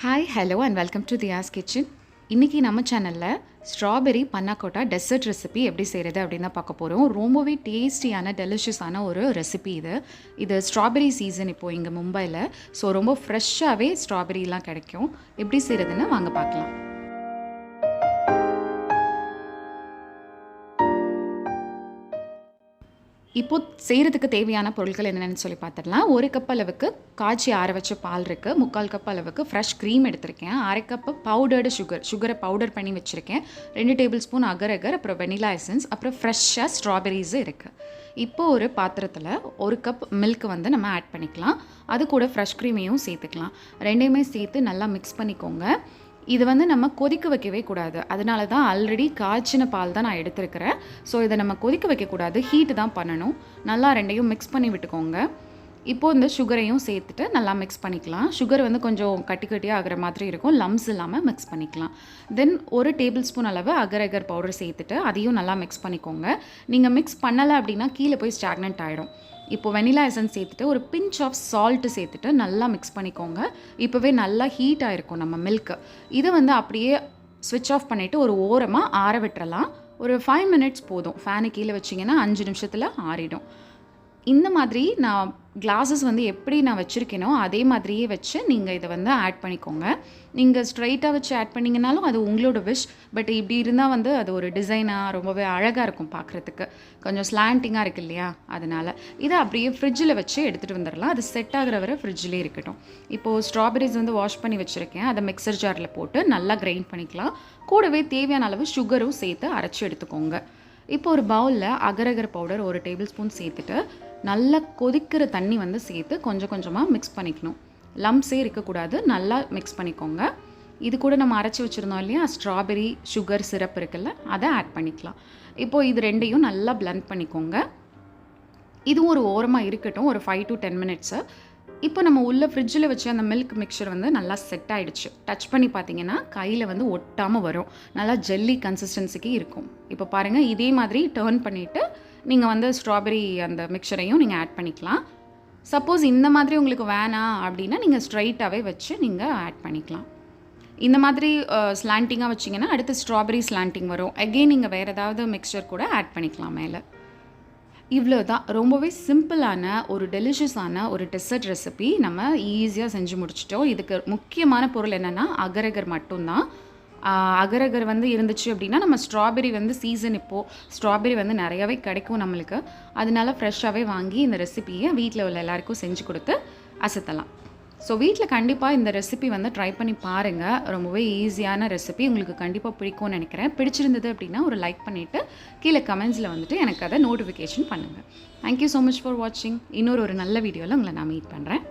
Hi, hello and welcome to Diya's Kitchen. இன்னைக்கு நம்ம சேனல்ல ஸ்ட்ராபெரி பன்னா கோட்டா டெசர்ட் ரெசிபி எப்படி செய்கிறது அப்படின்னு தான் பார்க்க போகிறோம். ரொம்பவே டேஸ்டியான டெலிஷியஸான ஒரு ரெசிபி இது ஸ்ட்ராபெரி சீசன் இப்போது இங்கே மும்பையில். ஸோ ரொம்ப ஃப்ரெஷ்ஷாகவே ஸ்ட்ராபெரிலாம் கிடைக்கும். எப்படி செய்கிறதுன்னு வாங்க பார்க்கலாம். இப்போ செய்கிறதுக்கு தேவையான பொருட்கள் என்னென்னு சொல்லி பார்த்துடலாம். 1 கப் அளவுக்கு காய்ச்சி ஆற வச்ச பால் இருக்குது. 3/4 கப் அளவுக்கு ஃப்ரெஷ் க்ரீம் எடுத்திருக்கேன். 1/2 கப் பவுடர்டு சுகரை பவுடர் பண்ணி வச்சுருக்கேன். 2 டேபிள் ஸ்பூன் அகர் அப்புறம் வெனிலா எசன்ஸ், அப்புறம் ஃப்ரெஷ்ஷாக ஸ்ட்ராபெரிஸு இருக்குது. இப்போ ஒரு பாத்திரத்தில் 1 கப் மில்க் நம்ம ஆட் பண்ணிக்கலாம். அது கூட ஃப்ரெஷ் க்ரீமையும் சேர்த்துக்கலாம். ரெண்டையுமே சேர்த்து நல்லா மிக்ஸ் பண்ணிக்கோங்க. இது நம்ம கொதிக்க வைக்கவே கூடாது. அதனால தான் ஆல்ரெடி காய்ச்சின பால் தான் நான் எடுத்துருக்கிறேன். ஸோ இதை நம்ம கொதிக்க வைக்கக்கூடாது, ஹீட்டு தான் பண்ணணும். நல்லா ரெண்டையும் மிக்ஸ் பண்ணி விட்டுக்கோங்க. இப்போது இந்த சுகரையும் சேர்த்துட்டு நல்லா மிக்ஸ் பண்ணிக்கலாம். சுகர் கொஞ்சம் கட்டி கட்டியாக ஆகிற மாதிரி இருக்கும், லம்ஸ் இல்லாமல் மிக்ஸ் பண்ணிக்கலாம். தென் 1 டேபிள் ஸ்பூன் அளவு அகர் பவுடர் சேர்த்துட்டு அதையும் நல்லா மிக்ஸ் பண்ணிக்கோங்க. நீங்கள் மிக்ஸ் பண்ணலை அப்படின்னா கீழே போய் ஸ்டாக்னன்ட் ஆகிடும். இப்போது வெனிலா எசன்ஸ் சேர்த்துட்டு ஒரு பிஞ்ச் ஆஃப் சால்ட்டு சேர்த்துட்டு நல்லா மிக்ஸ் பண்ணிக்கோங்க. இப்போவே நல்லா ஹீட் ஆகிருக்கும் நம்ம மில்க்கு. இதை அப்படியே ஸ்விட்ச் ஆஃப் பண்ணிவிட்டு ஒரு ஓரமாக ஆற விட்டுறலாம். ஒரு 5 மினிட்ஸ் போதும். ஃபேனு கீழே வச்சிங்கன்னா 5 நிமிஷத்தில் ஆறிடும். இந்த மாதிரி நான் கிளாஸஸ் எப்படி நான் வச்சுருக்கேனோ அதே மாதிரியே வச்சு நீங்கள் இதை ஆட் பண்ணிக்கோங்க. நீங்கள் ஸ்ட்ரைட்டாக வச்சு ஆட் பண்ணிங்கனாலும் அது உங்களோட விஷ். பட் இப்படி இருந்தால் அது ஒரு டிசைனாக ரொம்பவே அழகாக இருக்கும் பார்க்குறதுக்கு. கொஞ்சம் ஸ்லாண்டிங்காக இருக்குது இல்லையா, அதனால் இதை அப்படியே ஃப்ரிட்ஜில் வச்சு எடுத்துகிட்டு வந்துடலாம். அது செட் ஆகிற வரை ஃப்ரிட்ஜிலே இருக்கட்டும். இப்போது ஸ்ட்ராபெரிஸ் வாஷ் பண்ணி வச்சுருக்கேன். அதை மிக்சர் ஜாரில் போட்டு நல்லா கிரைண்ட் பண்ணிக்கலாம். கூடவே தேவையான அளவு சுகரும் சேர்த்து அரைச்சி எடுத்துக்கோங்க. இப்போ ஒரு பவுலில் அகர் பவுடர் 1 டேபிள் ஸ்பூன் சேர்த்துட்டு நல்லா கொதிக்கிற தண்ணி சேர்த்து கொஞ்சம் கொஞ்சமாக மிக்ஸ் பண்ணிக்கணும். லம்ஸே இருக்கக்கூடாது, நல்லா மிக்ஸ் பண்ணிக்கோங்க. இது கூட நம்ம அரைச்சி வச்சுருந்தோம் இல்லையா ஸ்ட்ராபெரி சுகர் சிரப் இருக்குல்ல, அதை ஆட் பண்ணிக்கலாம். இப்போது இது ரெண்டையும் நல்லா பிளெண்ட் பண்ணிக்கோங்க. இதுவும் ஒரு ஓரமாக இருக்கட்டும், ஒரு 5 to 10 மினிட்ஸு. இப்போ நம்ம உள்ள ஃப்ரிட்ஜில் வச்சு அந்த மில்க் மிக்சர் நல்லா செட் ஆகிடுச்சு. டச் பண்ணி பார்த்தீங்கன்னா கையில் ஒட்டாமல் வரும். நல்லா ஜெல்லி கன்சிஸ்டன்சிக்கு இருக்கும். இப்போ பாருங்கள், இதே மாதிரி டர்ன் பண்ணிவிட்டு நீங்கள் ஸ்ட்ராபெரி அந்த மிக்சரையும் நீங்கள் ஆட் பண்ணிக்கலாம். சப்போஸ் இந்த மாதிரி உங்களுக்கு வேணாம் அப்படின்னா நீங்கள் ஸ்ட்ரைட்டாகவே வச்சு நீங்கள் ஆட் பண்ணிக்கலாம். இந்த மாதிரி ஸ்லாண்டிங்காக வச்சிங்கன்னா அடுத்து ஸ்ட்ராபெரி ஸ்லாண்டிங் வரும். அகெயின் நீங்கள் வேறு ஏதாவது மிக்சர் கூட ஆட் பண்ணிக்கலாம் மேலே. இவ்வளோ தான். ரொம்பவே சிம்பிளான ஒரு டெலிஷியஸான ஒரு டெசர்ட் ரெசிபி நம்ம ஈஸியாக செஞ்சு முடிச்சிட்டோம். இதுக்கு முக்கியமான பொருள் என்னென்னா அகர் மட்டும்தான். அகர் இருந்துச்சு அப்படின்னா நம்ம ஸ்ட்ராபெரி சீசன் இப்போது ஸ்ட்ராபெரி நிறையாவே கிடைக்கும் நம்மளுக்கு. அதனால ஃப்ரெஷ்ஷாகவே வாங்கி இந்த ரெசிபியை வீட்டில் உள்ள எல்லாருக்கும் செஞ்சு கொடுத்து அசத்தலாம். ஸோ வீட்டில் கண்டிப்பாக இந்த ரெசிபி ட்ரை பண்ணி பாருங்கள். ரொம்பவே ஈஸியான ரெசிபி, உங்களுக்கு கண்டிப்பாக பிடிக்கும்னு நினைக்கிறேன். பிடிச்சிருந்தது அப்படின்னா ஒரு லைக் பண்ணிவிட்டு கீழே கமெண்ட்ஸில் எனக்கு அதை நோட்டிஃபிகேஷன் பண்ணுங்கள். தேங்க்யூ ஸோ மச் ஃபார் வாட்சிங். இன்னொரு நல்ல வீடியோவில் உங்களை நான் மீட் பண்ணுறேன்.